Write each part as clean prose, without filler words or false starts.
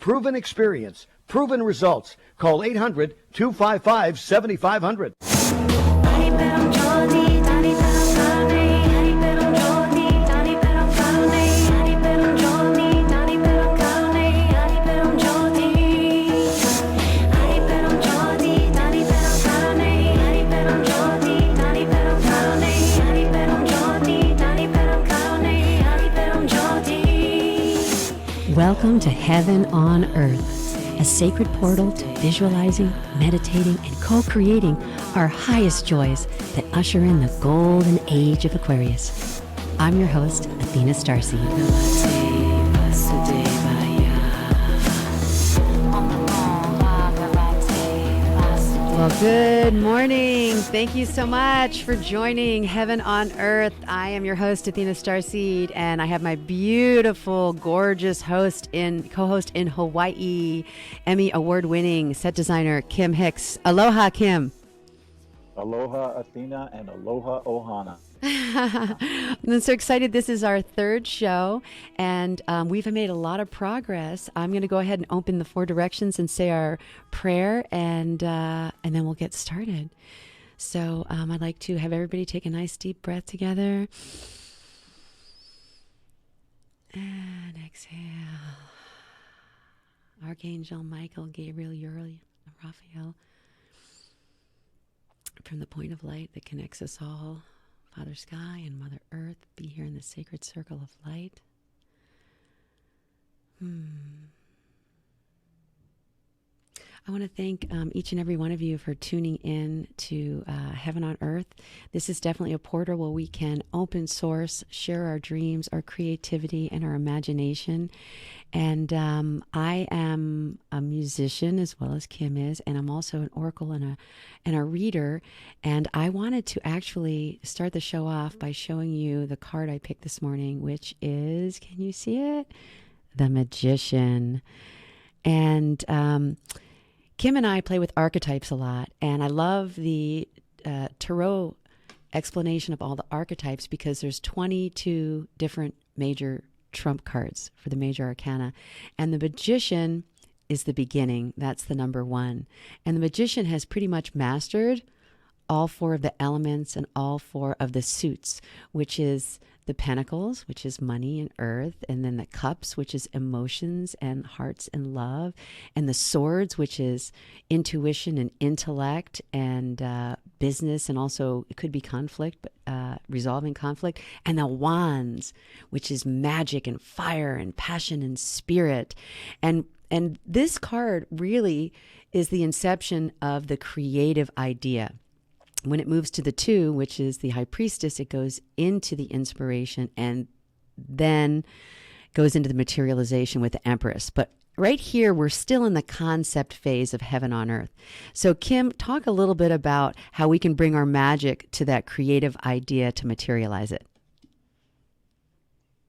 proven experience, proven results. Call 800-255-7500. Welcome to Heaven on Earth, a sacred portal to visualizing, meditating, and co-creating our highest joys that usher in the Golden Age of Aquarius. I'm your host, Athena StarSeed. Well, good morning. Thank you so much for joining Heaven on Earth. I am your host, Athena StarSeed, and I have my beautiful, gorgeous co-host in Hawaii, Emmy Award-winning set designer, Kim Hix. Aloha, Kim. Aloha, Athena, and aloha, Ohana. I'm so excited. This is our third show, and we've made a lot of progress. I'm going to go ahead and open the four directions and say our prayer, and then we'll get started. So I'd like to have everybody take a nice deep breath together. And exhale. Archangel Michael, Gabriel, Uriel, Raphael, from the point of light that connects us all, Father Sky and Mother Earth, be here in the sacred circle of light. I want to thank each and every one of you for tuning in to Heaven on Earth. This is definitely a portal where we can open source, share our dreams, our creativity, and our imagination. And I am a musician as well as Kim is, and I'm also an oracle and a reader. And I wanted to actually start the show off by showing you the card I picked this morning, which is, can you see it? The Magician. And Kim and I play with archetypes a lot, and I love the tarot explanation of all the archetypes because there's 22 different major trump cards for the major arcana, and the Magician is the beginning. That's the number one, and the Magician has pretty much mastered all four of the elements and all four of the suits, which is the Pentacles, which is money and earth, and then the Cups, which is emotions and hearts and love, and the Swords, which is intuition and intellect and business, and also it could be conflict, but resolving conflict, and the Wands, which is magic and fire and passion and spirit. And this card really is the inception of the creative idea. When it moves to the Two, which is the High Priestess, it goes into the inspiration and then goes into the materialization with the Empress. But right here, we're still in the concept phase of Heaven on Earth. So Kim, talk a little bit about how we can bring our magic to that creative idea to materialize it.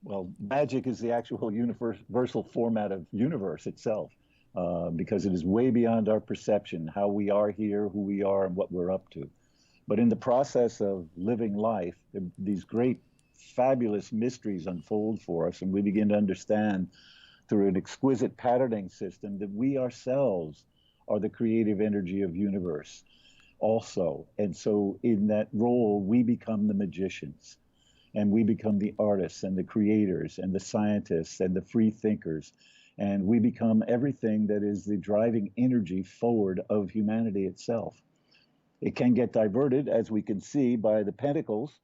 Well, magic is the actual universal format of universe itself, because it is way beyond our perception, how we are here, who we are, and what we're up to. But in the process of living life, these great, fabulous mysteries unfold for us, and we begin to understand through an exquisite patterning system that we ourselves are the creative energy of universe also. And so in that role, we become the magicians, and we become the artists and the creators and the scientists and the free thinkers. And we become everything that is the driving energy forward of humanity itself. It can get diverted, as we can see, by the Pentacles,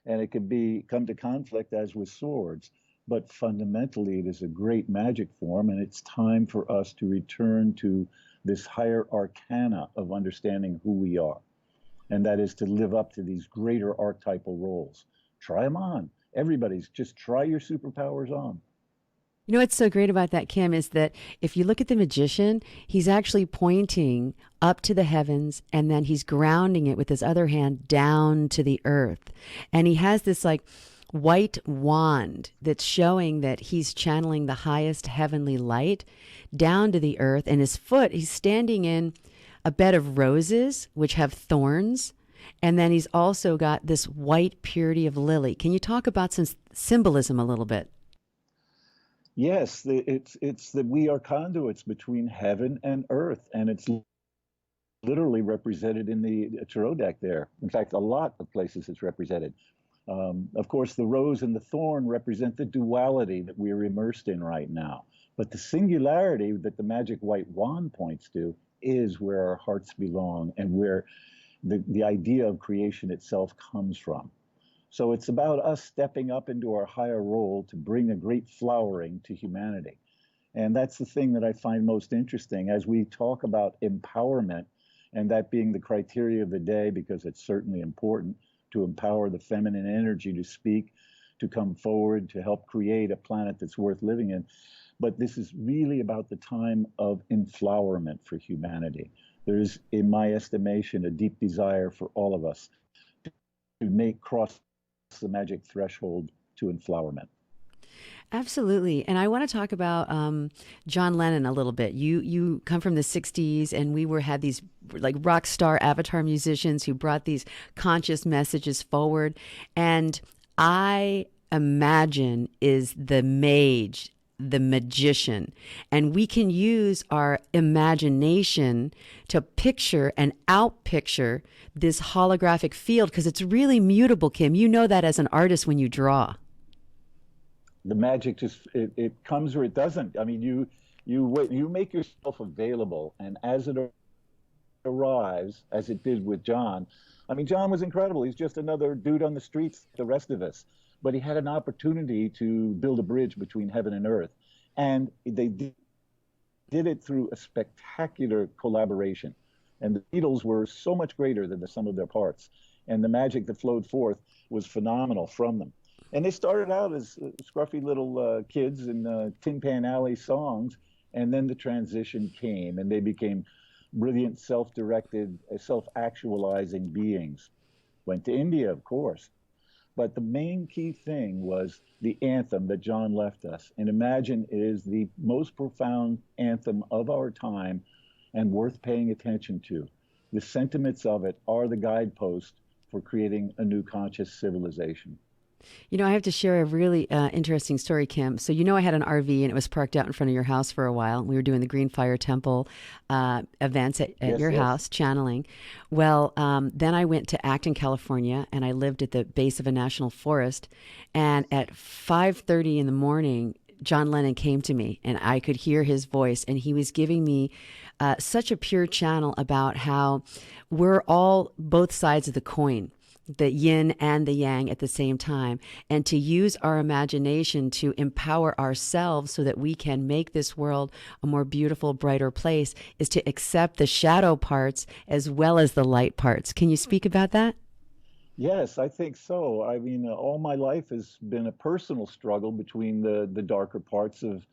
and it can come to conflict as with Swords. But fundamentally, it is a great magic form, and it's time for us to return to this higher arcana of understanding who we are. And that is to live up to these greater archetypal roles. Try them on. Everybody's just try your superpowers on. You know what's so great about that, Kim, is that if you look at the Magician, he's actually pointing up to the heavens, and then he's grounding it with his other hand down to the earth. And he has this like white wand that's showing that he's channeling the highest heavenly light down to the earth. And his foot, he's standing in a bed of roses, which have thorns. And then he's also got this white purity of lily. Can you talk about some symbolism a little bit? Yes, it's that we are conduits between heaven and earth, and it's literally represented in the tarot deck there. In fact, a lot of places it's represented. Of course, the rose and the thorn represent the duality that we are immersed in right now. But the singularity that the magic white wand points to is where our hearts belong and where the idea of creation itself comes from. So it's about us stepping up into our higher role to bring a great flowering to humanity. And that's the thing that I find most interesting as we talk about empowerment, and that being the criteria of the day, because it's certainly important to empower the feminine energy to speak, to come forward, to help create a planet that's worth living in. But this is really about the time of enflowerment for humanity. There is, in my estimation, a deep desire for all of us to make cross the magic threshold to enflowerment. Absolutely. And I want to talk about John Lennon a little bit. You come from the 60s, and had these like rock star avatar musicians who brought these conscious messages forward. And I imagine is the mage, the magician. And we can use our imagination to picture and outpicture this holographic field, because it's really mutable, Kim. You know that as an artist when you draw. The magic just it comes or it doesn't. I mean, you make yourself available, and as it arrives, as it did with John. I mean, John was incredible. He's just another dude on the streets, the rest of us, but he had an opportunity to build a bridge between heaven and earth, and they did it through a spectacular collaboration. And the Beatles were so much greater than the sum of their parts, and the magic that flowed forth was phenomenal from them. And they started out as scruffy little kids in Tin Pan Alley songs, and then the transition came, and they became brilliant, self-directed, self-actualizing beings. Went to India, of course. But the main key thing was the anthem that John left us. And imagine it is the most profound anthem of our time and worth paying attention to. The sentiments of it are the guidepost for creating a new conscious civilization. You know, I have to share a really interesting story, Kim. So, I had an RV, and it was parked out in front of your house for a while. We were doing the Green Fire Temple events at your house, channeling. Well, then I went to Acton, California, and I lived at the base of a national forest. And at 5:30 in the morning, John Lennon came to me, and I could hear his voice, and he was giving me such a pure channel about how we're all both sides of the coin, the yin and the yang at the same time, and to use our imagination to empower ourselves so that we can make this world a more beautiful, brighter place, is to accept the shadow parts as well as the light parts. Can you speak about that? Yes, I think so. I mean, all my life has been a personal struggle between the darker parts of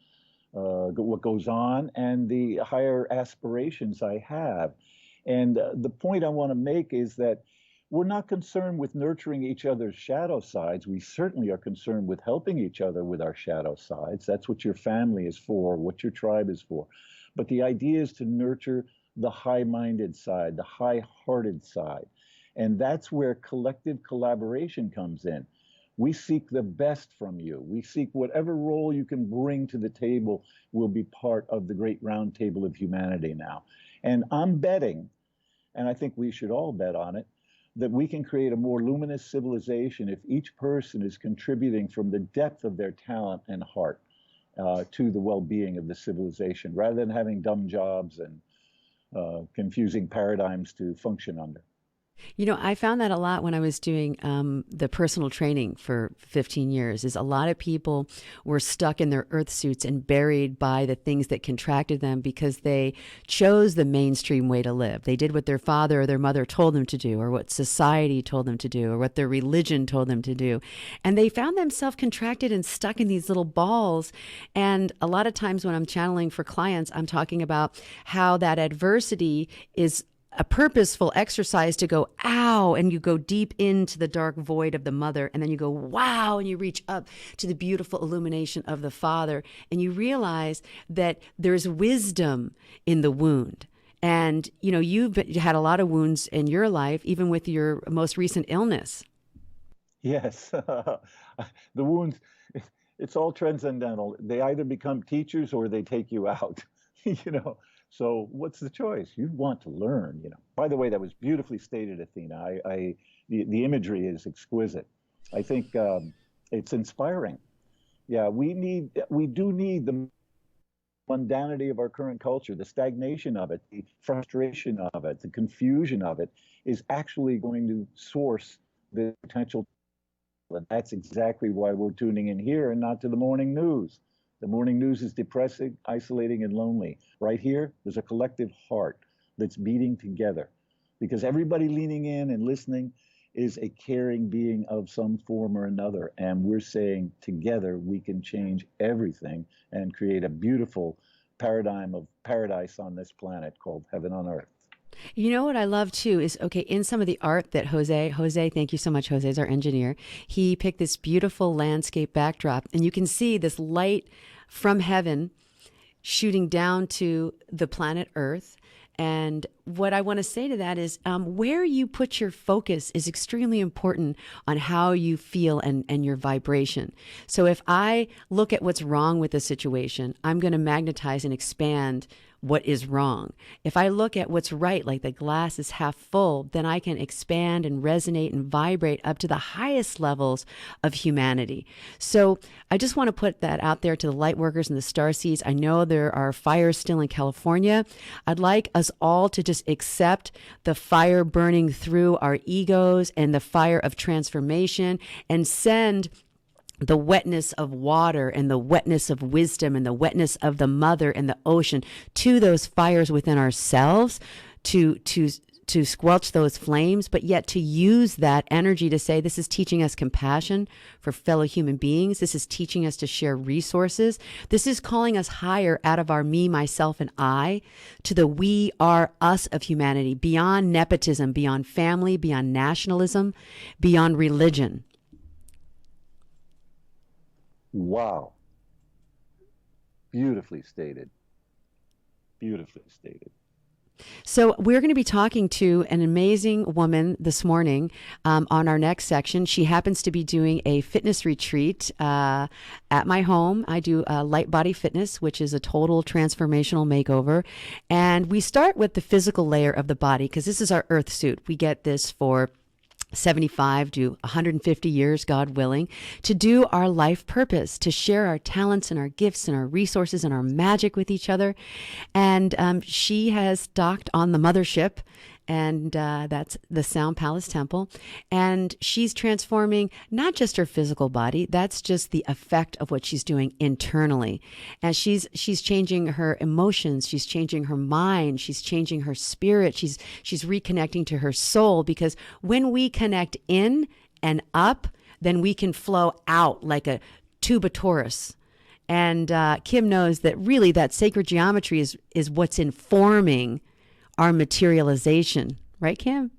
what goes on and the higher aspirations I have. And the point I want to make is that we're not concerned with nurturing each other's shadow sides. We certainly are concerned with helping each other with our shadow sides. That's what your family is for, what your tribe is for. But the idea is to nurture the high-minded side, the high-hearted side. And that's where collective collaboration comes in. We seek the best from you. We seek whatever role you can bring to the table will be part of the great round table of humanity now. And I'm betting, and I think we should all bet on it, that we can create a more luminous civilization if each person is contributing from the depth of their talent and heart to the well-being of the civilization, rather than having dumb jobs and confusing paradigms to function under. I found that a lot when I was doing the personal training for 15 years, is a lot of people were stuck in their earth suits and buried by the things that contracted them because they chose the mainstream way to live. They did what their father or their mother told them to do, or what society told them to do, or what their religion told them to do. And they found themselves contracted and stuck in these little balls. And a lot of times when I'm channeling for clients, I'm talking about how that adversity is a purposeful exercise to go, ow, and you go deep into the dark void of the mother, and then you go, wow, and you reach up to the beautiful illumination of the father, and you realize that there's wisdom in the wound. And, you've had a lot of wounds in your life, even with your most recent illness. Yes, the wounds, It's all transcendental. They either become teachers or they take you out, you know. So what's the choice? You want to learn, you know. By the way, that was beautifully stated, Athena. The imagery is exquisite. I think it's inspiring. Yeah, we do need the mundanity of our current culture, the stagnation of it, the frustration of it, the confusion of it is actually going to source the potential. And that's exactly why we're tuning in here and not to the morning news. The morning news is depressing, isolating, and lonely. Right here, there's a collective heart that's beating together because everybody leaning in and listening is a caring being of some form or another. And we're saying together we can change everything and create a beautiful paradigm of paradise on this planet called heaven on earth. You know what I love too is, okay, in some of the art that Jose, thank you so much. Jose is our engineer. He picked this beautiful landscape backdrop and you can see this light from heaven shooting down to the planet Earth. And what I want to say to that is where you put your focus is extremely important on how you feel and your vibration. So if I look at what's wrong with the situation, I'm going to magnetize and expand what is wrong. If I look at what's right, like the glass is half full, then I can expand and resonate and vibrate up to the highest levels of humanity. So I just want to put that out there to the light workers and the starseeds. I know there are fires still in California. I'd like us all to just accept the fire burning through our egos and the fire of transformation and send the wetness of water and the wetness of wisdom and the wetness of the mother and the ocean to those fires within ourselves to squelch those flames, but yet to use that energy to say, this is teaching us compassion for fellow human beings. This is teaching us to share resources. This is calling us higher out of our me, myself, and I to the we are us of humanity, beyond nepotism, beyond family, beyond nationalism, beyond religion. Wow. Beautifully stated. Beautifully stated. So we're going to be talking to an amazing woman this morning on our next section. She happens to be doing a fitness retreat at my home. I do light body fitness, which is a total transformational makeover. And we start with the physical layer of the body because this is our earth suit. We get this for 75 to 150 years, God willing, to do our life purpose, to share our talents and our gifts and our resources and our magic with each other. And she has docked on the mothership, and that's the Sound Palace Temple. And she's transforming not just her physical body, that's just the effect of what she's doing internally. And she's changing her emotions, she's changing her mind, she's changing her spirit, she's reconnecting to her soul, because when we connect in and up, then we can flow out like a tuba-taurus. And Kim knows that really that sacred geometry is what's informing our materialization, right, Kim?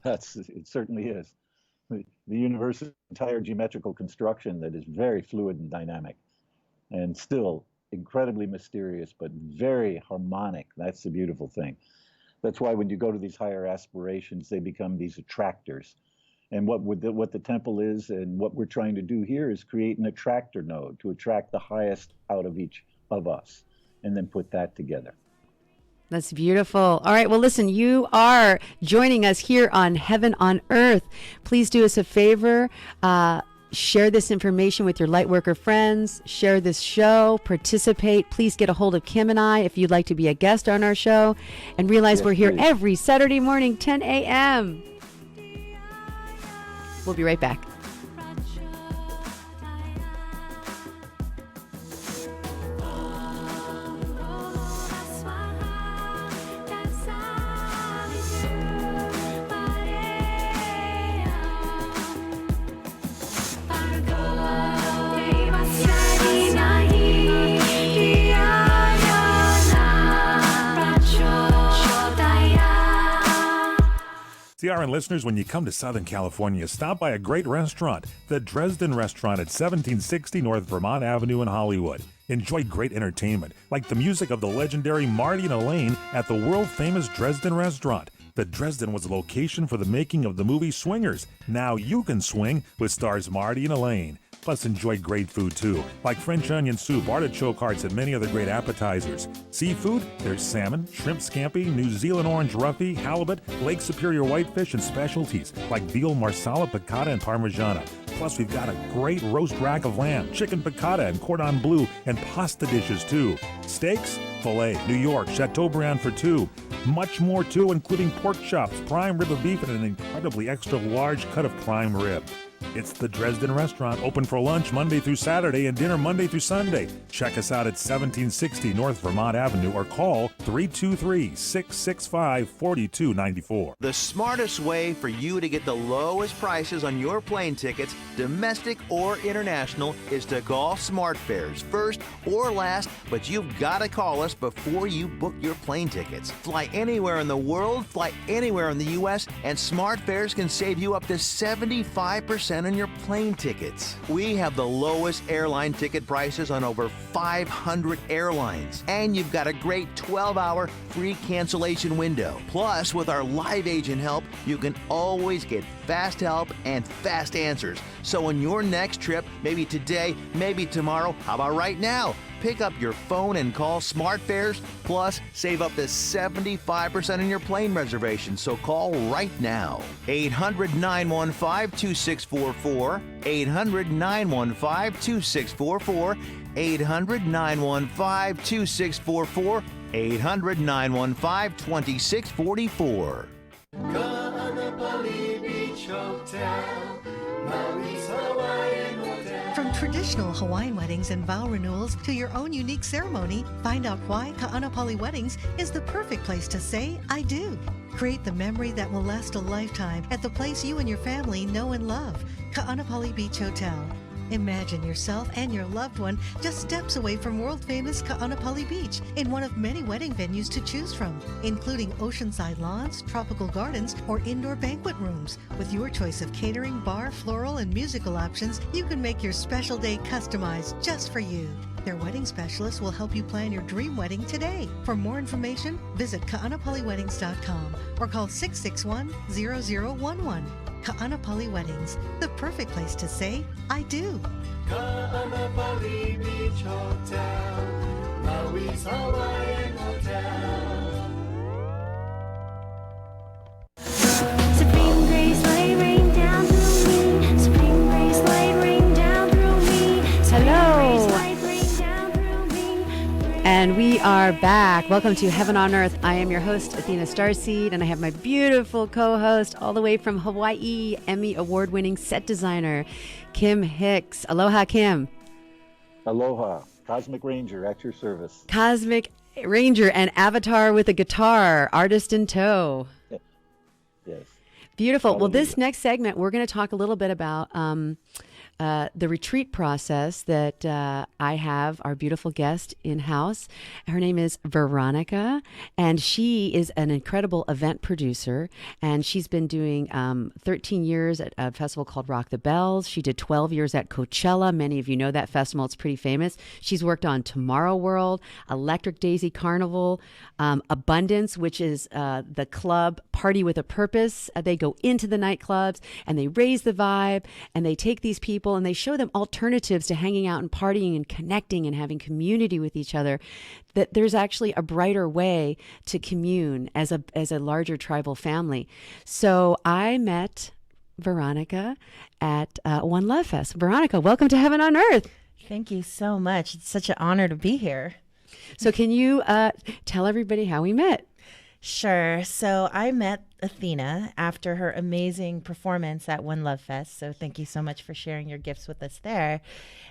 It certainly is. The universe is an entire geometrical construction that is very fluid and dynamic and still incredibly mysterious, but very harmonic. That's the beautiful thing. That's why when you go to these higher aspirations, they become these attractors. And what the temple is and what we're trying to do here is create an attractor node to attract the highest out of each of us and then put that together. That's beautiful. All right. Well, listen, you are joining us here on Heaven on Earth. Please do us a favor. Share this information with your lightworker friends. Share this show. Participate. Please get a hold of Kim and I if you'd like to be a guest on our show. And realize we're here every Saturday morning, 10 a.m. We'll be right back. CRN listeners, when you come to Southern California, stop by a great restaurant, the Dresden Restaurant at 1760 North Vermont Avenue in Hollywood. Enjoy great entertainment, like the music of the legendary Marty and Elaine at the world-famous Dresden Restaurant. The Dresden was the location for the making of the movie Swingers. Now you can swing with stars Marty and Elaine. Plus, enjoy great food too, like French onion soup, artichoke hearts, and many other great appetizers. Seafood, there's salmon, shrimp scampi, New Zealand orange roughy, halibut, Lake Superior whitefish, and specialties like veal, marsala, piccata, and parmigiana. Plus, we've got a great roast rack of lamb, chicken piccata, and cordon bleu, and pasta dishes too. Steaks, filet, New York, Chateaubriand for two. Much more too, including pork chops, prime rib of beef, and an incredibly extra large cut of prime rib. It's the Dresden Restaurant, open for lunch Monday through Saturday and dinner Monday through Sunday. Check us out at 1760 North Vermont Avenue or call 323-665-4294. The smartest way for you to get the lowest prices on your plane tickets, domestic or international, is to call SmartFares first or last, but you've got to call us before you book your plane tickets. Fly anywhere in the world, fly anywhere in the U.S., and SmartFares can save you up to 75% on your plane tickets. We have the lowest airline ticket prices on over 500 airlines, and you've got a great 12-hour free cancellation window. Plus, with our live agent help, you can always get fast help and fast answers. So on your next trip, maybe today, maybe tomorrow, how about right now? Pick up your phone and call SmartFares, plus save up to 75% on your plane reservation. So call right now. 800-915-2644. 800-915-2644. 800-915-2644. 800-915-2644. From traditional Hawaiian weddings and vow renewals to your own unique ceremony, find out why Ka'anapali Weddings is the perfect place to say, I do. Create the memory that will last a lifetime at the place you and your family know and love, Ka'anapali Beach Hotel. Imagine yourself and your loved one just steps away from world-famous Ka'anapali Beach in one of many wedding venues to choose from, including oceanside lawns, tropical gardens, or indoor banquet rooms. With your choice of catering, bar, floral, and musical options, you can make your special day customized just for you. Their wedding specialist will help you plan your dream wedding today. For more information, visit ka'anapaliweddings.com or call 661-0011. Ka'anapali Weddings, the perfect place to say, I do. Ka'anapali Beach Hotel, Maui's Hawaiian Hotel. Supreme grace, lay rain down through me. Supreme grace, lay rain down through me. Hello. And And we are back. Welcome to Heaven on Earth. I am your host, Athena StarSeed, and I have my beautiful co-host all the way from Hawaii, Emmy Award-winning set designer, Kim Hix. Aloha, Kim. Aloha. Cosmic Ranger at your service. Cosmic Ranger and avatar with a guitar, artist in tow. Yes. Beautiful. Well, this Hallelujah. next segment, we're going to talk a little bit about the retreat process that I have our beautiful guest in-house. Her name is Veronica, and she is an incredible event producer, and she's been doing 13 years at a festival called Rock the Bells. She did 12 years at Coachella. Many of you know that festival. It's pretty famous. She's worked on Tomorrow World, Electric Daisy Carnival, Abundance, which is the club Party with a Purpose. They go into the nightclubs, and they raise the vibe, and they take these people and they show them alternatives to hanging out and partying and connecting and having community with each other, that there's actually a brighter way to commune as a larger tribal family. So I met Veronica at One Love Fest. Veronica, welcome to Heaven on Earth. Thank you so much. It's such an honor to be here. So can you tell everybody how we met? Sure. So I met Athena after her amazing performance at One Love Fest. So thank you so much for sharing your gifts with us there.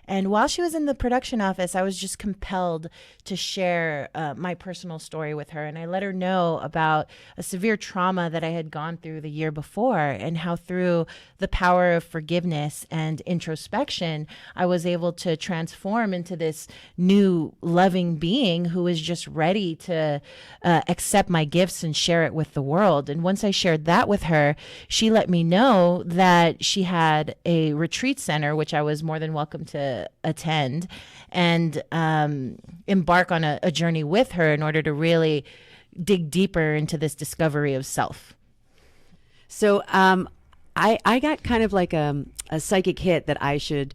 And while she was in the production office, I was just compelled to share my personal story with her. And I let her know about a severe trauma that I had gone through the year before, and how through the power of forgiveness and introspection, I was able to transform into this new loving being who was just ready to accept my gifts and share it with the world. And once I shared that with her, she let me know that she had a retreat center, which I was more than welcome to attend, and embark on a journey with her in order to really dig deeper into this discovery of self. So I got kind of like a psychic hit that I should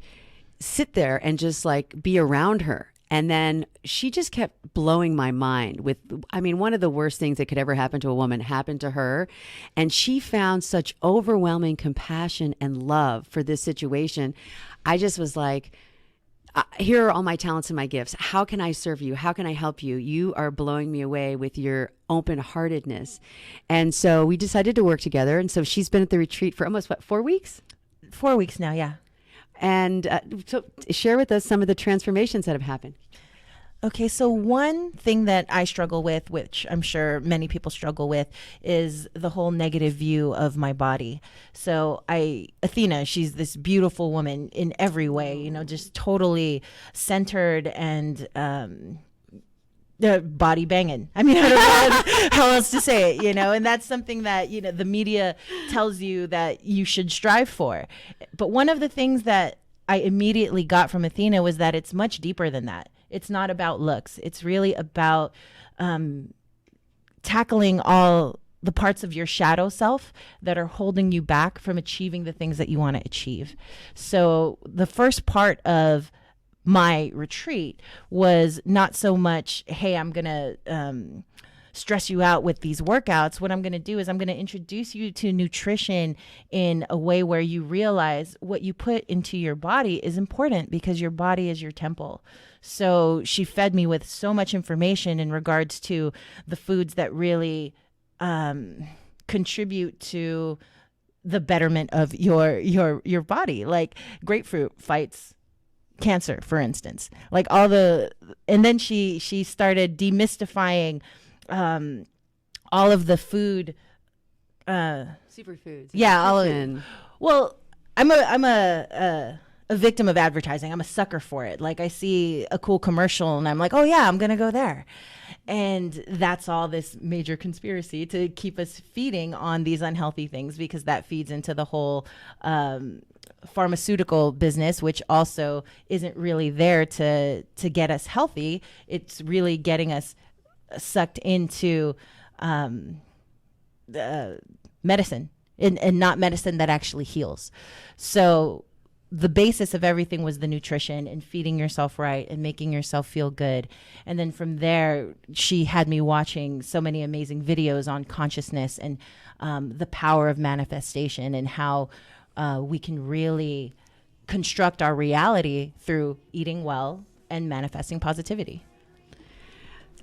sit there and just like be around her. And then she just kept blowing my mind with, I mean, one of the worst things that could ever happen to a woman happened to her. And she found such overwhelming compassion and love for this situation. I just was like, here are all my talents and my gifts. How can I serve you? How can I help you? You are blowing me away with your open-heartedness. And so we decided to work together. And so she's been at the retreat for almost, 4 weeks? 4 weeks now, yeah. And so share with us some of the transformations that have happened. Okay, so one thing that I struggle with, which I'm sure many people struggle with, is the whole negative view of my body. So Athena, she's this beautiful woman in every way, you know, just totally centered and body banging. I mean, I don't know how else to say it, you know, and that's something that, you know, the media tells you that you should strive for. But one of the things that I immediately got from Athena was that it's much deeper than that. It's not about looks. It's really about tackling all the parts of your shadow self that are holding you back from achieving the things that you want to achieve. So the first part of my retreat was not so much, hey, I'm going to stress you out with these workouts. What I'm going to do is I'm going to introduce you to nutrition in a way where you realize what you put into your body is important because your body is your temple. So she fed me with so much information in regards to the foods that really contribute to the betterment of your body. Like grapefruit fights cancer, for instance. Like and then she started demystifying all of the food, superfoods. Yeah, I'm a victim of advertising. I'm a sucker for it. Like I see a cool commercial and I'm like, oh yeah, I'm gonna go there. And that's all this major conspiracy to keep us feeding on these unhealthy things, because that feeds into the whole pharmaceutical business, which also isn't really there to get us healthy. It's really getting us sucked into medicine and not medicine that actually heals. So the basis of everything was the nutrition and feeding yourself right and making yourself feel good. And then from there, she had me watching so many amazing videos on consciousness and the power of manifestation and how we can really construct our reality through eating well and manifesting positivity.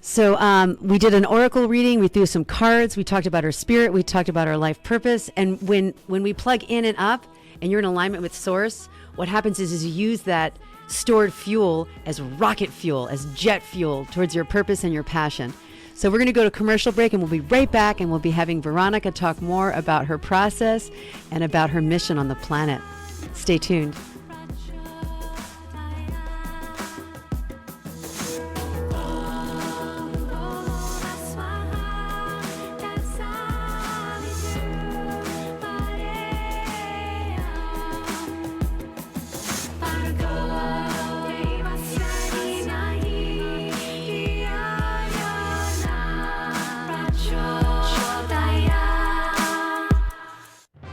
So we did an oracle reading. We threw some cards. We talked about our spirit. We talked about our life purpose. And when we plug in and up and you're in alignment with source, what happens is you use that stored fuel as rocket fuel, as jet fuel towards your purpose and your passion. So we're going to go to commercial break, and we'll be right back, and we'll be having Veronica talk more about her process and about her mission on the planet. Stay tuned.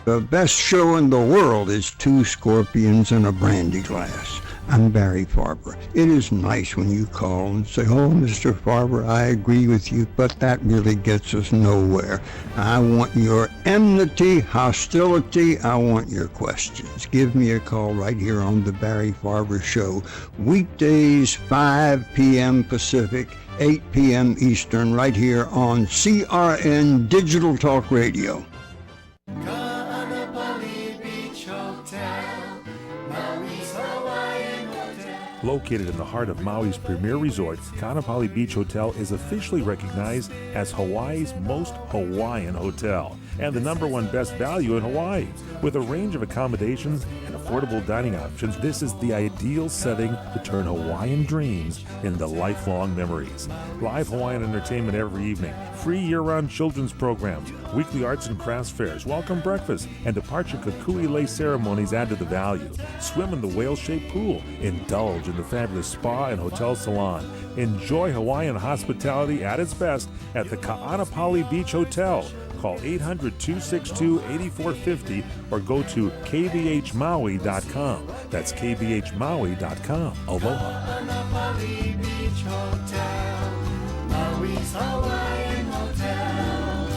The best show in the world is Two Scorpions and a Brandy Glass. I'm Barry Farber. It is nice when you call and say, oh, Mr. Farber, I agree with you, but that really gets us nowhere. I want your enmity, hostility. I want your questions. Give me a call right here on The Barry Farber Show. Weekdays, 5 p.m. Pacific, 8 p.m. Eastern, right here on CRN Digital Talk Radio. Located in the heart of Maui's premier resort, Kaanapali Beach Hotel is officially recognized as Hawaii's most Hawaiian hotel and the #1 best value in Hawaii. With a range of accommodations and affordable dining options, this is the ideal setting to turn Hawaiian dreams into lifelong memories. Live Hawaiian entertainment every evening, free year-round children's programs, weekly arts and crafts fairs, welcome breakfast, and departure kukui lei ceremonies add to the value. Swim in the whale-shaped pool, indulge in the fabulous spa and hotel salon. Enjoy Hawaiian hospitality at its best at the Kaanapali Beach Hotel. Call 800-262-8450 or go to kbhmaui.com. That's kbhmaui.com. Aloha. Anapali Beach Hotel, Maui's Hawaiian Hotel.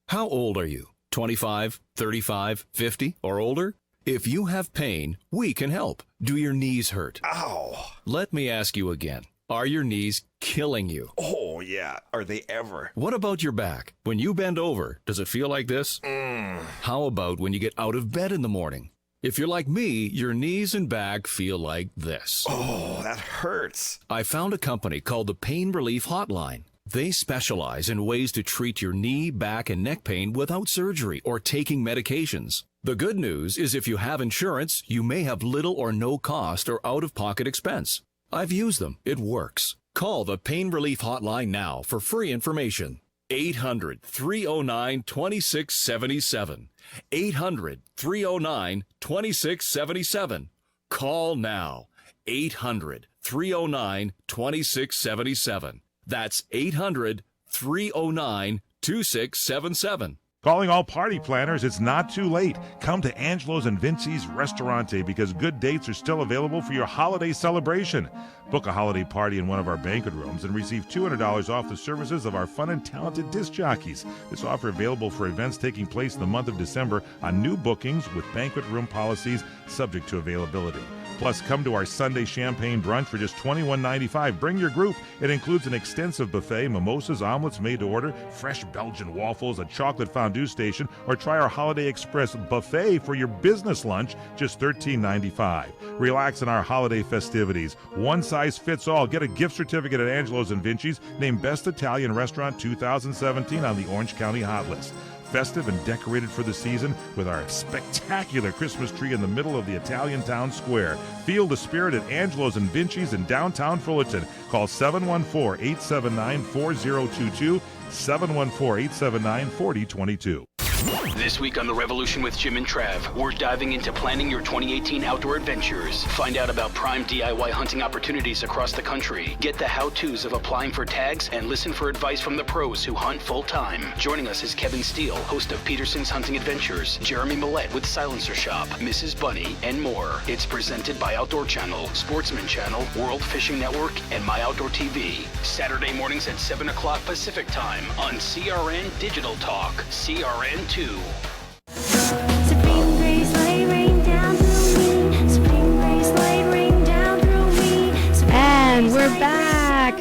How old are you? 25, 35, 50, or older? If you have pain, we can help. Do your knees hurt? Ow. Let me ask you again. Are your knees killing you? Oh, yeah. Are they ever? What about your back? When you bend over, does it feel like this? How about when you get out of bed in the morning? If you're like me, your knees and back feel like this. Oh, that hurts. I found a company called the Pain Relief Hotline. They specialize in ways to treat your knee, back, and neck pain without surgery or taking medications. The good news is if you have insurance, you may have little or no cost or out-of-pocket expense. I've used them. It works. Call the Pain Relief Hotline now for free information. 800-309-2677. 800-309-2677. Call now. 800-309-2677. That's 800-309-2677. Calling all party planners, it's not too late. Come to Angelo's and Vinci's Restaurante because good dates are still available for your holiday celebration. Book a holiday party in one of our banquet rooms and receive $200 off the services of our fun and talented disc jockeys. This offer available for events taking place in the month of December on new bookings with banquet room policies subject to availability. Plus, come to our Sunday champagne brunch for just $21.95. Bring your group. It includes an extensive buffet, mimosas, omelets made to order, fresh Belgian waffles, a chocolate fondue station, or try our Holiday Express buffet for your business lunch, just $13.95. Relax in our holiday festivities. One size fits all. Get a gift certificate at Angelo's and Vinci's, named Best Italian Restaurant 2017 on the Orange County Hot List. Festive and decorated for the season with our spectacular Christmas tree in the middle of the Italian town square. Feel the spirit at Angelo's and Vinci's in downtown Fullerton. Call 714-879-4022, 714-879-4022. This week on The Revolution with Jim and Trav, we're diving into planning your 2018 outdoor adventures. Find out about prime DIY hunting opportunities across the country. Get the how-tos of applying for tags and listen for advice from the pros who hunt full-time. Joining us is Kevin Steele, host of Peterson's Hunting Adventures, Jeremy Millette with Silencer Shop, Mrs. Bunny, and more. It's presented by Outdoor Channel, Sportsman Channel, World Fishing Network, and My Outdoor TV. Saturday mornings at 7 o'clock Pacific Time on CRN Digital Talk, CRN2. Supreme grace, lay rain down through me. Supreme grace, lay rain down through me. And we're back.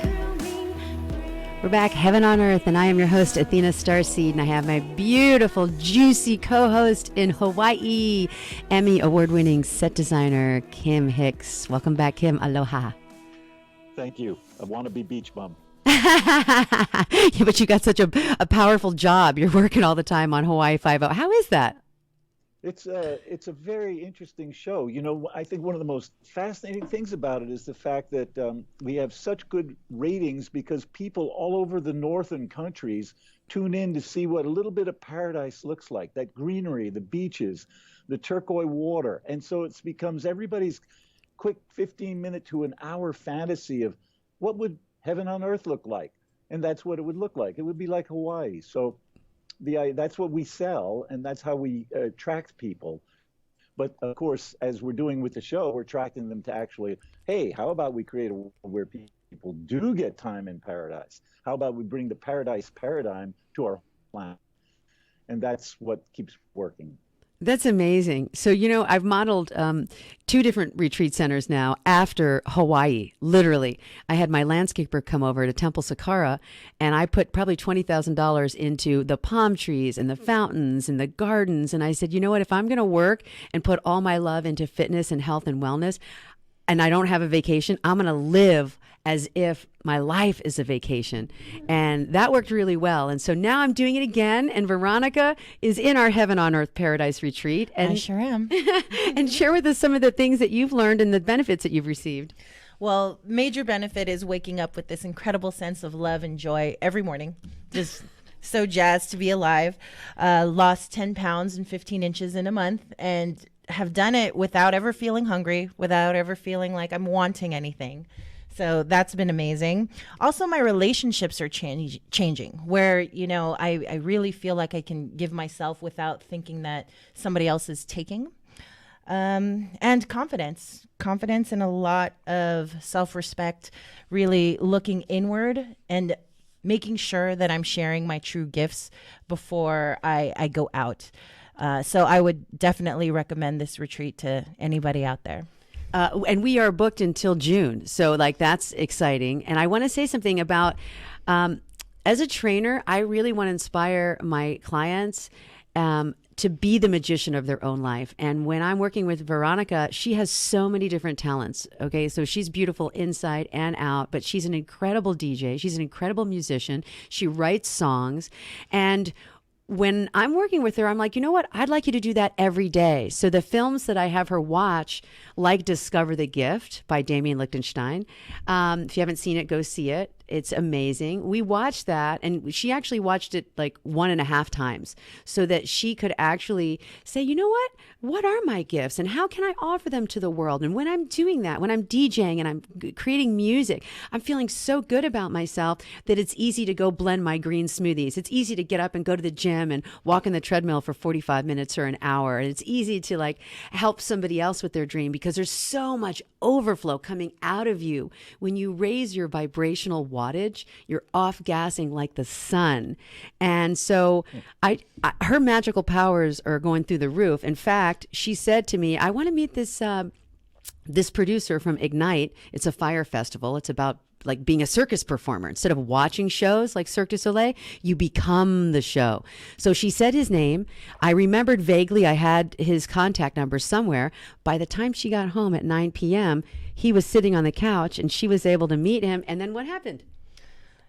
We're back, Heaven on Earth, and I am your host, Athena StarSeed, and I have my beautiful, juicy co-host in Hawaii, Emmy Award-winning set designer, Kim Hix. Welcome back, Kim. Aloha. Thank you. I want to be beach bum. Yeah, but you got such a powerful job. You're working all the time on Hawaii Five-0. How is that? It's a very interesting show. You know, I think one of the most fascinating things about it is the fact that we have such good ratings because people all over the northern countries tune in to see what a little bit of paradise looks like, that greenery, the beaches, the turquoise water. And so it becomes everybody's quick 15-minute to an hour fantasy of what would heaven on earth look like. And that's what it would look like. It would be like Hawaii. So that's what we sell, and that's how we attract people. But of course, as we're doing with the show, we're attracting them to actually, hey, how about we create a world where people do get time in paradise? How about we bring the paradise paradigm to our planet? And that's what keeps working. That's amazing. So, you know, I've modeled 2 different retreat centers now after Hawaii, literally. I had my landscaper come over to Temple Sakara, and I put probably $20,000 into the palm trees and the fountains and the gardens. And I said, you know what, if I'm going to work and put all my love into fitness and health and wellness, and I don't have a vacation, I'm going to live as if my life is a vacation. And that worked really well. And so now I'm doing it again. And Veronica is in our Heaven on Earth Paradise Retreat. And I sure am. And share with us some of the things that you've learned and the benefits that you've received. Well, major benefit is waking up with this incredible sense of love and joy every morning. Just so jazzed to be alive. Lost 10 pounds and 15 inches in a month, and have done it without ever feeling hungry, without ever feeling like I'm wanting anything. So that's been amazing. Also, my relationships are changing where, I really feel like I can give myself without thinking that somebody else is taking. And confidence and a lot of self-respect, really looking inward and making sure that I'm sharing my true gifts before I go out. So I would definitely recommend this retreat to anybody out there. And we are booked until June. So that's exciting. And I want to say something about, as a trainer, I really want to inspire my clients, to be the magician of their own life. And when I'm working with Veronica, she has so many different talents. Okay. So she's beautiful inside and out, but she's an incredible DJ. She's an incredible musician. She writes songs. And when I'm working with her, I'm like, you know what? I'd like you to do that every day. So the films that I have her watch, like Discover the Gift by Damien Lichtenstein. If you haven't seen it, go see it. It's amazing. We watched that, and she actually watched it 1.5 times so that she could actually say, you know what are my gifts and how can I offer them to the world? And when I'm doing that, when I'm DJing and I'm creating music, I'm feeling so good about myself that it's easy to go blend my green smoothies. It's easy to get up and go to the gym and walk in the treadmill for 45 minutes or an hour. And it's easy to help somebody else with their dream because there's so much overflow coming out of you. When you raise your vibrational wattage, you're off gassing like the sun. And so her magical powers are going through the roof. In fact, she said to me, I want to meet this producer from Ignite. It's a fire festival. It's about being a circus performer. Instead of watching shows like Cirque du Soleil, you become the show. So she said his name. I remembered vaguely I had his contact number somewhere. By the time she got home at 9 p.m., he was sitting on the couch and she was able to meet him. And then what happened?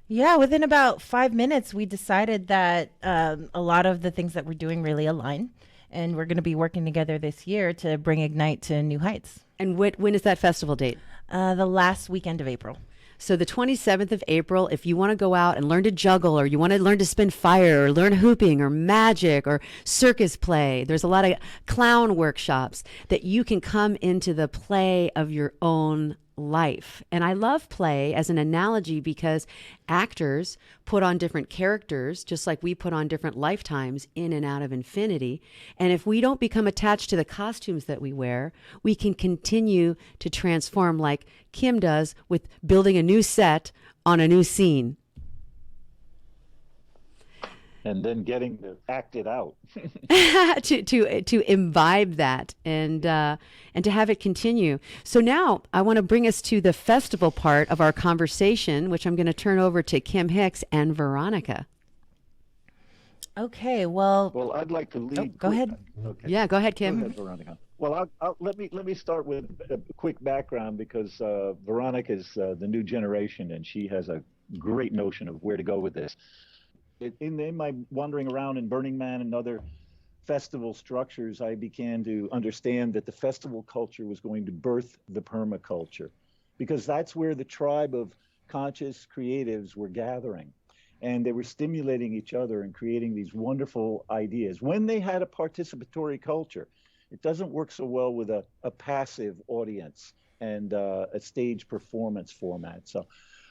Yeah, within about 5 minutes, we decided that a lot of the things that we're doing really align. And we're going to be working together this year to bring Ignite to new heights. And when is that festival date? The last weekend of April. So the 27th of April, if you want to go out and learn to juggle, or you want to learn to spin fire, or learn hooping or magic or circus play, there's a lot of clown workshops that you can come into the play of your own life. And I love play as an analogy because actors put on different characters, just like we put on different lifetimes in and out of infinity. And if we don't become attached to the costumes that we wear, we can continue to transform like Kim does with building a new set on a new scene. And then getting to act it out. to imbibe that and to have it continue. So now I want to bring us to the festival part of our conversation, which I'm going to turn over to Kim Hix and Veronica. Okay, well, I'd like to lead. Go ahead. Okay. Yeah, go ahead, Kim. Go ahead, Veronica. Well, let me start with a quick background because Veronica is the new generation, and she has a great notion of where to go with this. In my wandering around in Burning Man and other festival structures, I began to understand that the festival culture was going to birth the permaculture, because that's where the tribe of conscious creatives were gathering. And they were stimulating each other and creating these wonderful ideas. When they had a participatory culture, it doesn't work so well with a passive audience and a stage performance format. So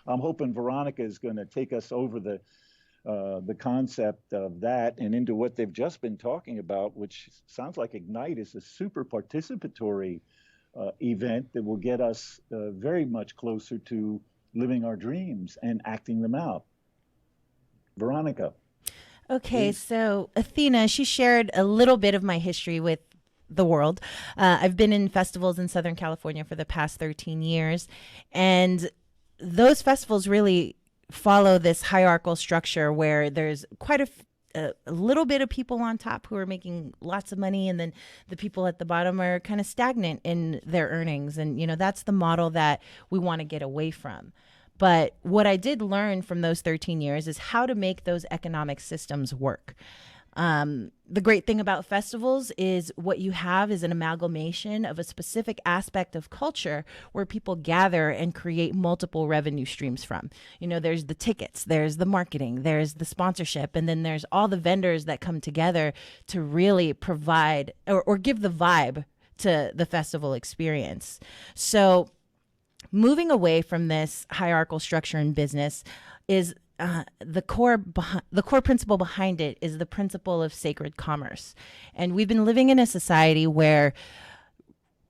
I'm hoping Veronica is going to take us over the concept of that and into what they've just been talking about, which sounds like Ignite is a super participatory event that will get us very much closer to living our dreams and acting them out. Veronica. Okay, so Athena, she shared a little bit of my history with the world. I've been in festivals in Southern California for the past 13 years, and those festivals really follow this hierarchical structure where there's quite a little bit of people on top who are making lots of money, and then the people at the bottom are kind of stagnant in their earnings. And, that's the model that we want to get away from. But what I did learn from those 13 years is how to make those economic systems work. The great thing about festivals is what you have is an amalgamation of a specific aspect of culture where people gather and create multiple revenue streams from. There's the tickets, there's the marketing, there's the sponsorship, and then there's all the vendors that come together to really provide or give the vibe to the festival experience. So moving away from this hierarchical structure in business is the core principle behind it is the principle of sacred commerce. And we've been living in a society where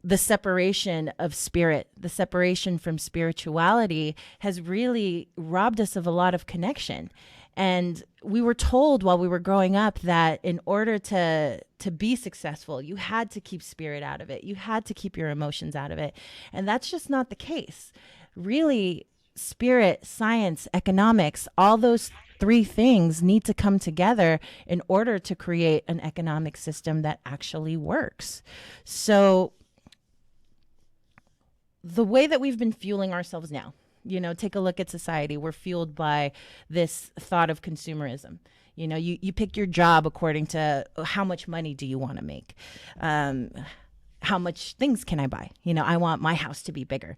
the separation of spirit, the separation from spirituality has really robbed us of a lot of connection. And we were told while we were growing up that in order to be successful, you had to keep spirit out of it. You had to keep your emotions out of it. And that's just not the case. Really, spirit, science, economics, all those three things need to come together in order to create an economic system that actually works. So the way that we've been fueling ourselves now, take a look at society. We're fueled by this thought of consumerism. You pick your job according to how much money do you want to make? How much things can I buy? I want my house to be bigger.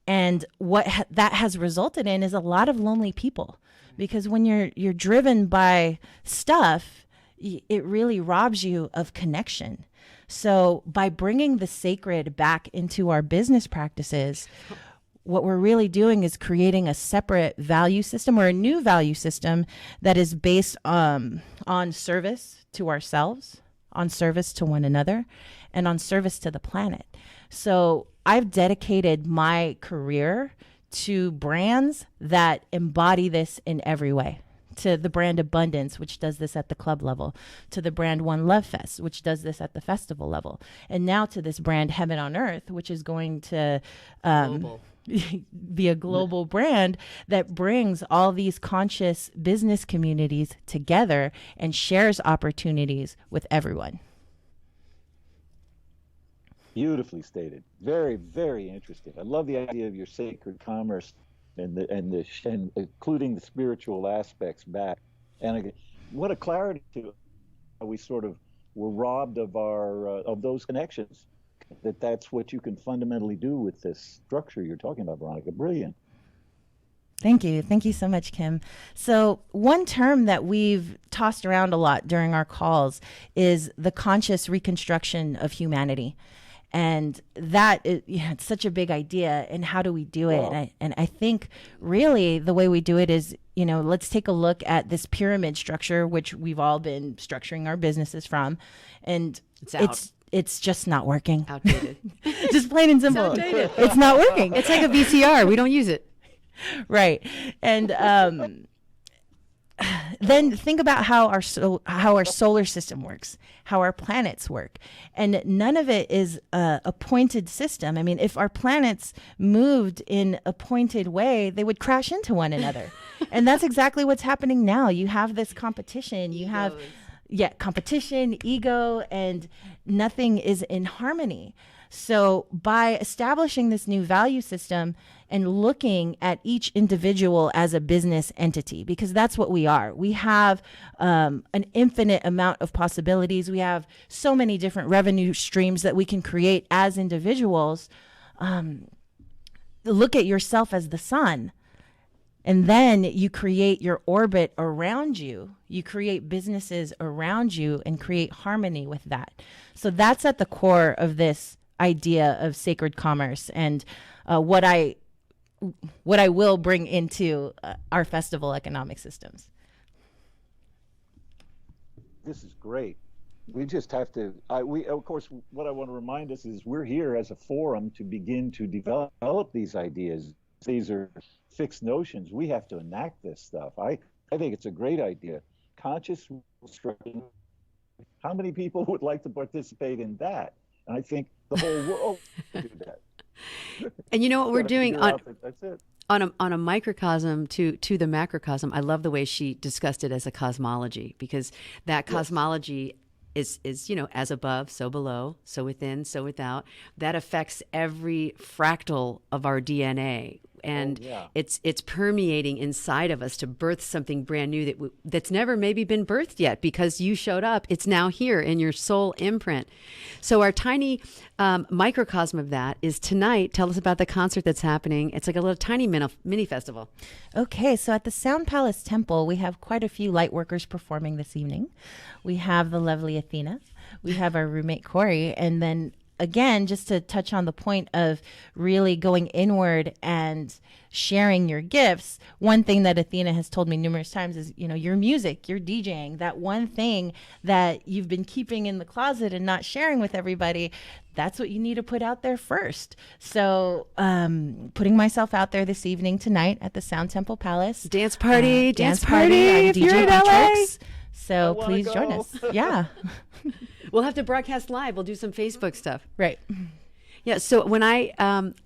And what that has resulted in is a lot of lonely people, because when you're driven by stuff, it really robs you of connection. So by bringing the sacred back into our business practices, what we're really doing is creating a separate value system, or a new value system that is based on service to ourselves, on service to one another, and on service to the planet. So I've dedicated my career to brands that embody this in every way. To the brand Abundance, which does this at the club level, to the brand One Love Fest, which does this at the festival level, and now to this brand Heaven on Earth, which is going to be a global brand that brings all these conscious business communities together and shares opportunities with everyone. Beautifully stated. Very, very interesting. I love the idea of your sacred commerce and including the spiritual aspects back. And again, what a clarity to how we sort of were robbed of our of those connections. That's what you can fundamentally do with this structure you're talking about, Veronica. Brilliant. Thank you. Thank you so much, Kim. So one term that we've tossed around a lot during our calls is the conscious reconstruction of humanity. And that is, it's such a big idea. And how do we do it? Wow. And I think really the way we do it is, let's take a look at this pyramid structure, which we've all been structuring our businesses from. And it's just not working. Outdated. Just plain and simple. It's outdated. It's not working. It's like a VCR. We don't use it. Right. And then think about how our solar system works, how our planets work. And none of it is a pointed system. I mean, if our planets moved in a pointed way, they would crash into one another. And that's exactly what's happening now. You have this competition. You have competition, ego, and nothing is in harmony. So by establishing this new value system and looking at each individual as a business entity, because that's what we are. We have an infinite amount of possibilities. We have so many different revenue streams that we can create as individuals. Look at yourself as the sun. And then you create your orbit around you. You create businesses around you and create harmony with that. So that's at the core of this idea of sacred commerce, and what I will bring into our festival economic systems. This is great. We just have to, of course, what I want to remind us is we're here as a forum to begin to develop these ideas. These are fixed notions. We have to enact this stuff. I think it's a great idea. Conscious structure. How many people would like to participate in that? And I think the whole world can do that. And you know what we're doing that's it. on a microcosm to the macrocosm. I love the way she discussed it as a cosmology, because that cosmology is as above, so below, so within, so without. That affects every fractal of our DNA. And it's permeating inside of us to birth something brand new that's never maybe been birthed yet, because you showed up. It's now here in your soul imprint. So our tiny microcosm of that is tonight. Tell us about the concert that's happening. It's like a little tiny mini festival. Okay, so at the Sound Palace Temple, we have quite a few light workers performing this evening. We have the lovely Athena. We have our roommate Corey, and then again, just to touch on the point of really going inward and sharing your gifts, one thing that Athena has told me numerous times is, your music, your DJing, that one thing that you've been keeping in the closet and not sharing with everybody, that's what you need to put out there first. So putting myself out there this evening tonight at the Sound Temple Palace. Dance party, dance party. I'm if you're DJ in LA. Beatrix. So please join us. Yeah. We'll have to broadcast live. We'll do some Facebook stuff. Right. Yeah, so when I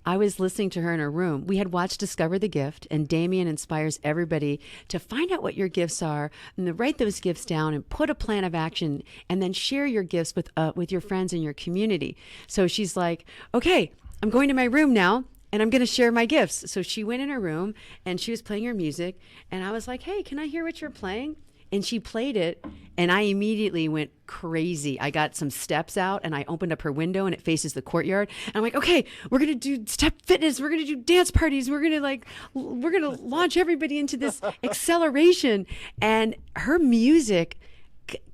was listening to her in her room, we had watched Discover the Gift, and Damien inspires everybody to find out what your gifts are and to write those gifts down and put a plan of action and then share your gifts with your friends in your community. So she's like, okay, I'm going to my room now and I'm going to share my gifts. So she went in her room and she was playing her music and I was like, hey, can I hear what you're playing? And she played it, and I immediately went crazy. I got some steps out, and I opened up her window, and it faces the courtyard. And I'm like, okay, we're gonna do step fitness. We're gonna do dance parties. We're gonna launch everybody into this acceleration. And her music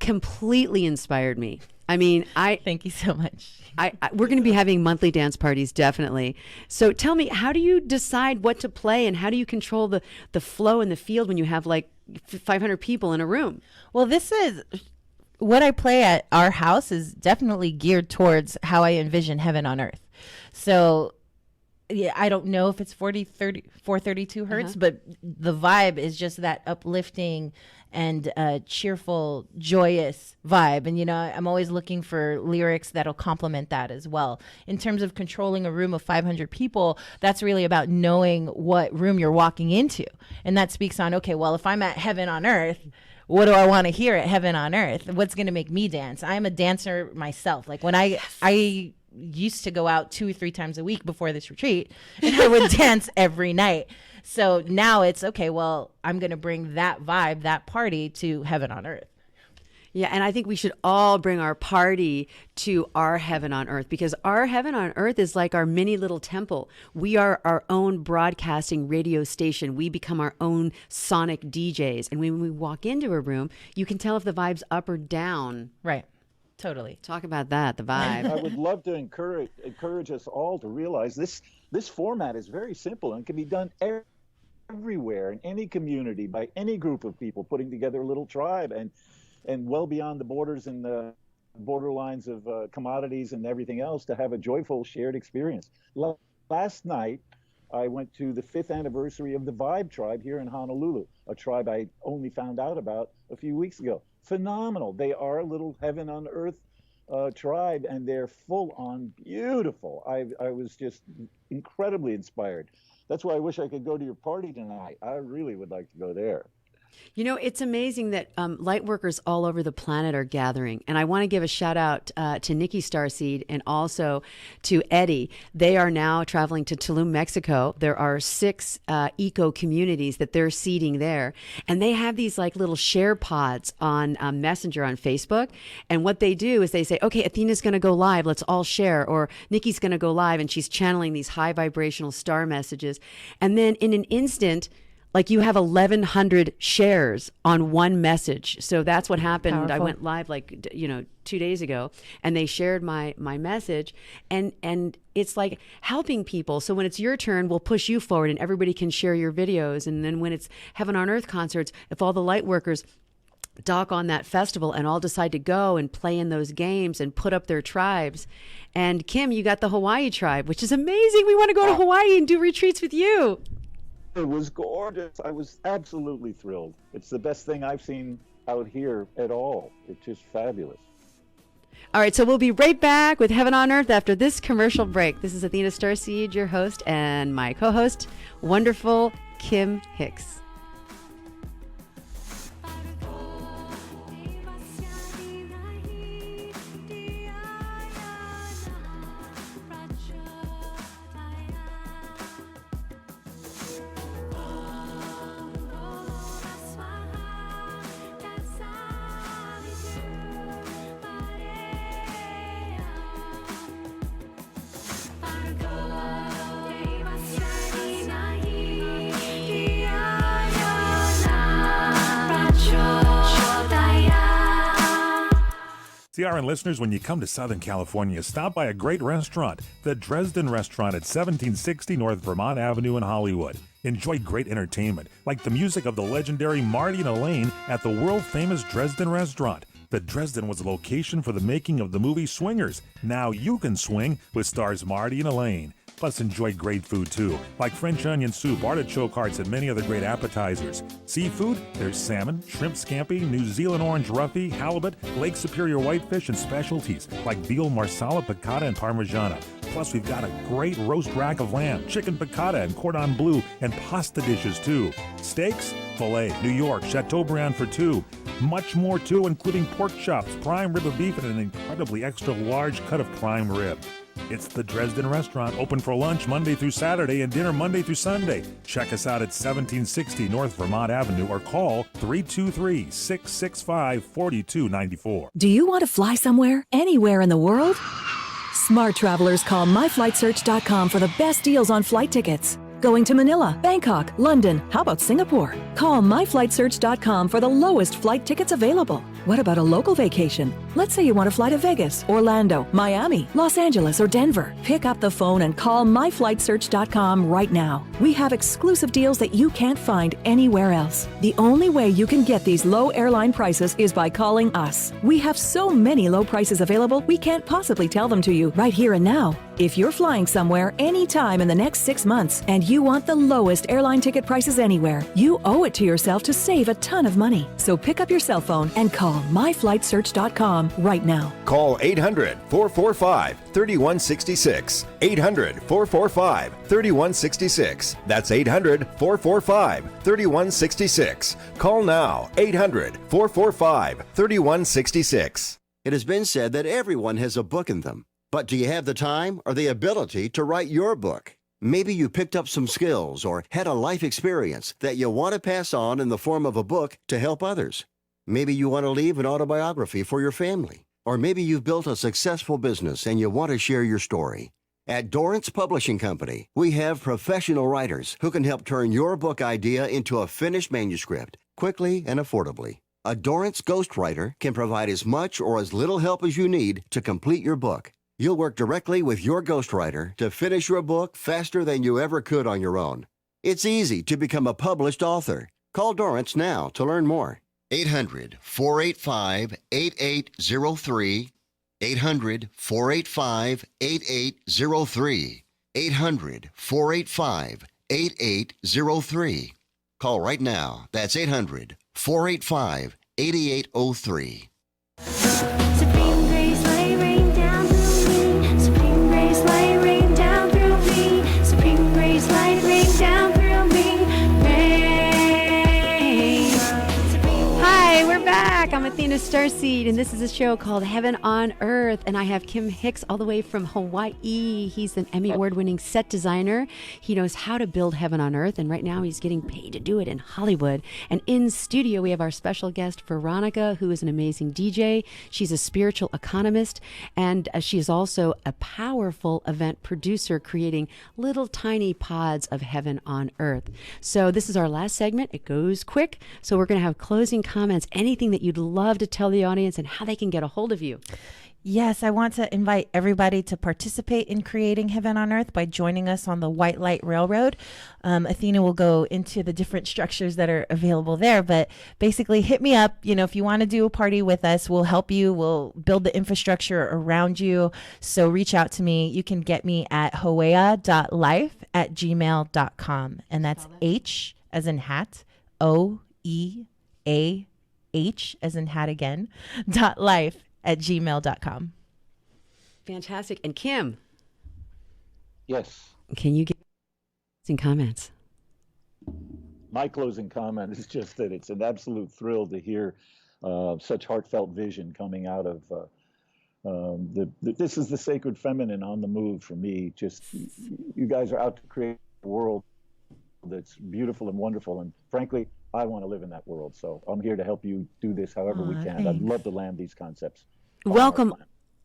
completely inspired me. I mean, thank you so much. We're going to be having monthly dance parties, definitely. So tell me, how do you decide what to play, and how do you control the flow in the field when you have like 500 people in a room? Well, this is what I play at our house is definitely geared towards how I envision heaven on earth. So yeah, I don't know if it's 432 hertz, but the vibe is just that uplifting and cheerful, joyous vibe. And, I'm always looking for lyrics that'll complement that as well. In terms of controlling a room of 500 people, that's really about knowing what room you're walking into. And that speaks on, okay, well, if I'm at heaven on earth, what do I want to hear at heaven on earth? What's going to make me dance? I'm a dancer myself. Like when I used to go out 2 or 3 times a week before this retreat, and I would dance every night. So now it's okay, well, I'm going to bring that vibe, that party to heaven on earth. Yeah, and I think we should all bring our party to our heaven on earth, because our heaven on earth is like our mini little temple. We are our own broadcasting radio station. We become our own sonic DJs. And when we walk into a room, you can tell if the vibe's up or down. Right. Totally. Talk about that, the vibe. I would love to encourage us all to realize this format is very simple and can be done everywhere in any community by any group of people putting together a little tribe and well beyond the borders and the borderlines of commodities and everything else to have a joyful shared experience. Last night, I went to the 5th anniversary of the Vibe Tribe here in Honolulu, a tribe I only found out about a few weeks ago. Phenomenal. They are a little heaven on earth tribe, and they're full on beautiful. I was just incredibly inspired. That's why I wish I could go to your party tonight. I really would like to go there. It's amazing that light workers all over the planet are gathering. And I want to give a shout out to Nikki Starseed and also to Eddie. They are now traveling to Tulum, Mexico. There are 6 eco communities that they're seeding there. And they have these like little share pods on Messenger on Facebook. And what they do is they say, okay, Athena's going to go live. Let's all share. Or Nikki's going to go live, and she's channeling these high vibrational star messages. And then in an instant, like you have 1,100 shares on one message. So that's what happened. Powerful. I went live 2 days ago, and they shared my message, and it's like helping people. So when it's your turn, we'll push you forward and everybody can share your videos. And then when it's Heaven on Earth concerts, if all the light workers dock on that festival and all decide to go and play in those games and put up their tribes. And Kim, you got the Hawaii tribe, which is amazing. We want to go to Hawaii and do retreats with you. It was gorgeous. I was absolutely thrilled. It's the best thing I've seen out here at all. It's just fabulous. All right, so we'll be right back with Heaven on Earth after this commercial break. This is Athena StarSeed, your host, and my co-host, wonderful Kim Hix. Yeah. CRN listeners, when you come to Southern California, stop by a great restaurant, the Dresden Restaurant at 1760 North Vermont Avenue in Hollywood. Enjoy great entertainment, like the music of the legendary Marty and Elaine at the world-famous Dresden Restaurant. The Dresden was the location for the making of the movie Swingers. Now you can swing with stars Marty and Elaine. Plus, enjoy great food, too, like French onion soup, artichoke hearts, and many other great appetizers. Seafood, there's salmon, shrimp scampi, New Zealand orange roughy, halibut, Lake Superior whitefish, and specialties like veal, marsala, piccata, and parmigiana. Plus, we've got a great roast rack of lamb, chicken piccata, and cordon bleu, and pasta dishes, too. Steaks, filet, New York, Chateaubriand for two. Much more, too, including pork chops, prime rib of beef, and an incredibly extra large cut of prime rib. It's the Dresden Restaurant, open for lunch Monday through Saturday and dinner Monday through Sunday. Check us out at 1760 North Vermont Avenue or call 323-665-4294. Do you want to fly somewhere, anywhere in the world? Smart travelers call myflightsearch.com for the best deals on flight tickets. Going to Manila, Bangkok, London, how about Singapore? Call myflightsearch.com for the lowest flight tickets available. What about a local vacation? Let's say you want to fly to Vegas, Orlando, Miami, Los Angeles, or Denver. Pick up the phone and call myflightsearch.com right now. We have exclusive deals that you can't find anywhere else. The only way you can get these low airline prices is by calling us. We have so many low prices available, we can't possibly tell them to you right here and now. If you're flying somewhere anytime in the next 6 months and you want the lowest airline ticket prices anywhere, you owe it to yourself to save a ton of money. So pick up your cell phone and call myflightsearch.com right now. Call 800-445-3166. 800-445-3166. That's 800-445-3166. Call now. 800-445-3166. It has been said that everyone has a book in them. But do you have the time or the ability to write your book? Maybe you picked up some skills or had a life experience that you want to pass on in the form of a book to help others. Maybe you want to leave an autobiography for your family. Or maybe you've built a successful business and you want to share your story. At Dorrance Publishing Company, we have professional writers who can help turn your book idea into a finished manuscript quickly and affordably. A Dorrance ghostwriter can provide as much or as little help as you need to complete your book. You'll work directly with your ghostwriter to finish your book faster than you ever could on your own. It's easy to become a published author. Call Dorrance now to learn more. 800-485-8803. 800-485-8803. 800-485-8803. Call right now. That's 800-485-8803. Supreme grace, lay rain down through me. Supreme grace, lay rain down through me. Supreme grace, lay rain down through me. Rain. Hi, we're back. I'm Athena StarSeed, and this is a show called Heaven on Earth, and I have Kim Hix all the way from Hawaii. He's an Emmy Award-winning set designer. He knows how to build heaven on earth, and right now he's getting paid to do it in Hollywood. And in studio, we have our special guest, Veronica, who is an amazing DJ. She's a spiritual economist, and she is also a powerful event producer, creating little tiny pods of heaven on earth. So this is our last segment. It goes quick, so we're going to have closing comments, anything that you'd love to tell the audience and how they can get a hold of you. Yes, I want to invite everybody to participate in creating heaven on earth by joining us on the White Light Railroad. Athena will go into the different structures that are available there, but basically hit me up. You know, if you want to do a party with us, we'll help you. We'll build the infrastructure around you. So reach out to me. You can get me at hoea.life@gmail.com. And that's H as in hat, OEAH as in hat again, .life@gmail.com. Fantastic. And Kim. Yes. Can you give some comments? My closing comment is just that it's an absolute thrill to hear such heartfelt vision coming out of this is the sacred feminine on the move for me. Just you guys are out to create a world that's beautiful and wonderful, and frankly, I want to live in that world. So I'm here to help you do this however we can. I'd love to land these concepts. Welcome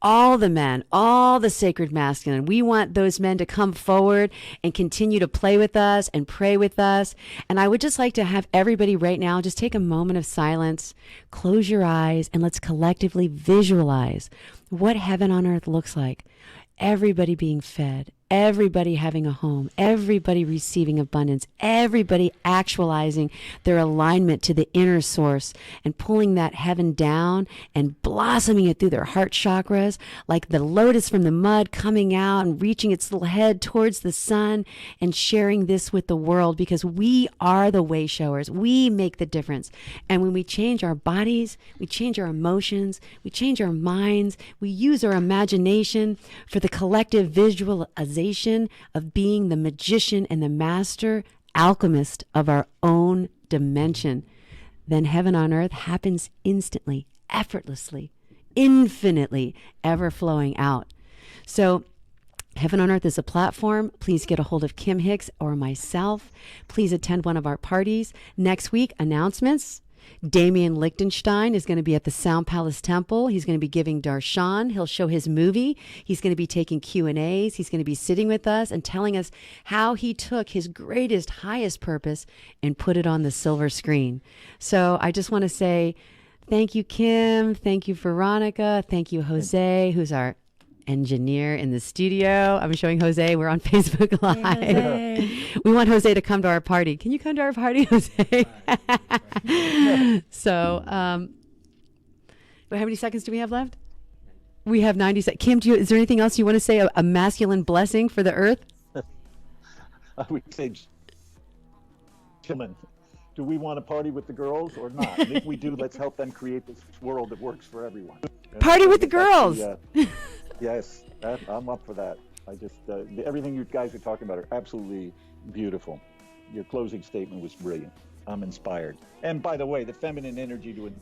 all the men, all the sacred masculine. We want those men to come forward and continue to play with us and pray with us. And I would just like to have everybody right now just take a moment of silence, close your eyes, and let's collectively visualize what heaven on earth looks like. Everybody being fed, everybody having a home, everybody receiving abundance, everybody actualizing their alignment to the inner source and pulling that heaven down and blossoming it through their heart chakras, like the lotus from the mud coming out and reaching its little head towards the sun and sharing this with the world, because we are the way showers. We make the difference. And when we change our bodies, we change our emotions, we change our minds, we use our imagination for the collective visualization of being the magician and the master alchemist of our own dimension, then heaven on earth happens instantly, effortlessly, infinitely, ever flowing out. So Heaven on Earth is a platform. Please get a hold of Kim Hix or myself. Please attend one of our parties. Next week, announcements. Damien Lichtenstein is going to be at the Sound Palace Temple. He's going to be giving darshan. He'll show his movie. He's going to be taking Q&As. He's going to be sitting with us and telling us how he took his greatest, highest purpose and put it on the silver screen. So I just want to say thank you, Kim. Thank you, Veronica. Thank you, Jose, who's our engineer in the studio. I'm showing Jose. We're on Facebook Live. Hey, we want Jose to come to our party. Can you come to our party, Jose? So, how many seconds do we have left? We have 90 seconds. Kim, is there anything else you want to say? A masculine blessing for the earth? I would say, gentlemen, do we want to party with the girls or not? And if we do, let's help them create this world that works for everyone. Party with the girls! Yes, I'm up for that. I just, everything you guys are talking about are absolutely beautiful. Your closing statement was brilliant. I'm inspired. And by the way, the feminine energy to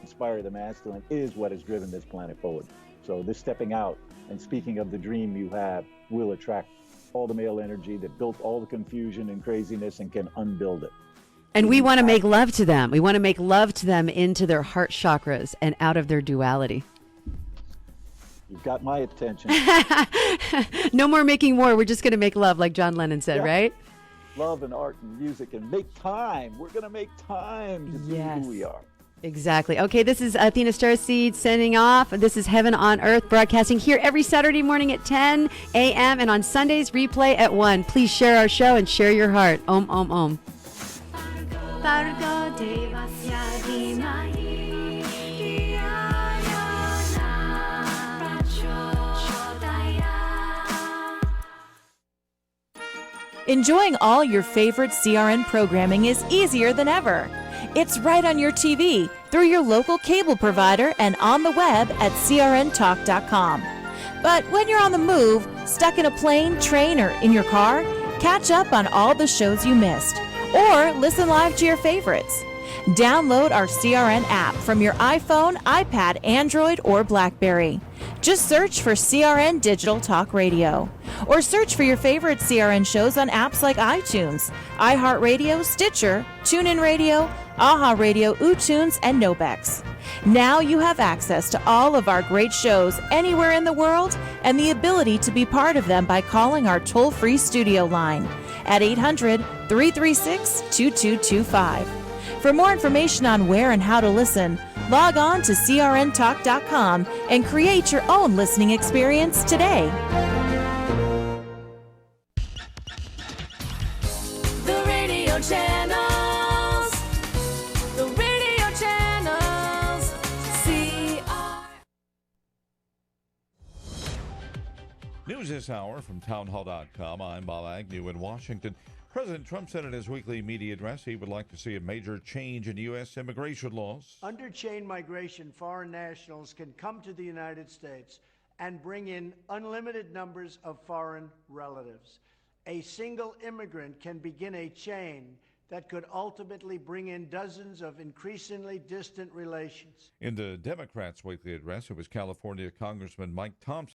inspire the masculine is what has driven this planet forward. So this stepping out and speaking of the dream you have will attract all the male energy that built all the confusion and craziness and can unbuild it. And we want to make love to them. We want to make love to them into their heart chakras and out of their duality. You've got my attention. No more making war. We're just going to make love, like John Lennon said, right? Love and art and music, and make time. We're going to make time to see who we are. Exactly. Okay, this is Athena StarSeed signing off. This is Heaven on Earth, broadcasting here every Saturday morning at 10 a.m. and on Sundays, replay at 1. Please share our show and share your heart. Om, om, om. Enjoying all your favorite CRN programming is easier than ever. It's right on your TV, through your local cable provider, and on the web at crntalk.com. But when you're on the move, stuck in a plane, train, or in your car, catch up on all the shows you missed, or listen live to your favorites. Download our CRN app from your iPhone, iPad, Android, or BlackBerry. Just search for CRN Digital Talk Radio. Or search for your favorite CRN shows on apps like iTunes, iHeartRadio, Stitcher, TuneIn Radio, AHA Radio, uTunes, and Nobex. Now you have access to all of our great shows anywhere in the world and the ability to be part of them by calling our toll-free studio line at 800-336-2225. For more information on where and how to listen, log on to crntalk.com and create your own listening experience today. The radio channels. The radio channels. News this hour from townhall.com. I'm Bob Agnew in Washington. President Trump said in his weekly media address he would like to see a major change in U.S. immigration laws. Under chain migration, foreign nationals can come to the United States and bring in unlimited numbers of foreign relatives. A single immigrant can begin a chain that could ultimately bring in dozens of increasingly distant relations. In the Democrats' weekly address, it was California Congressman Mike Thompson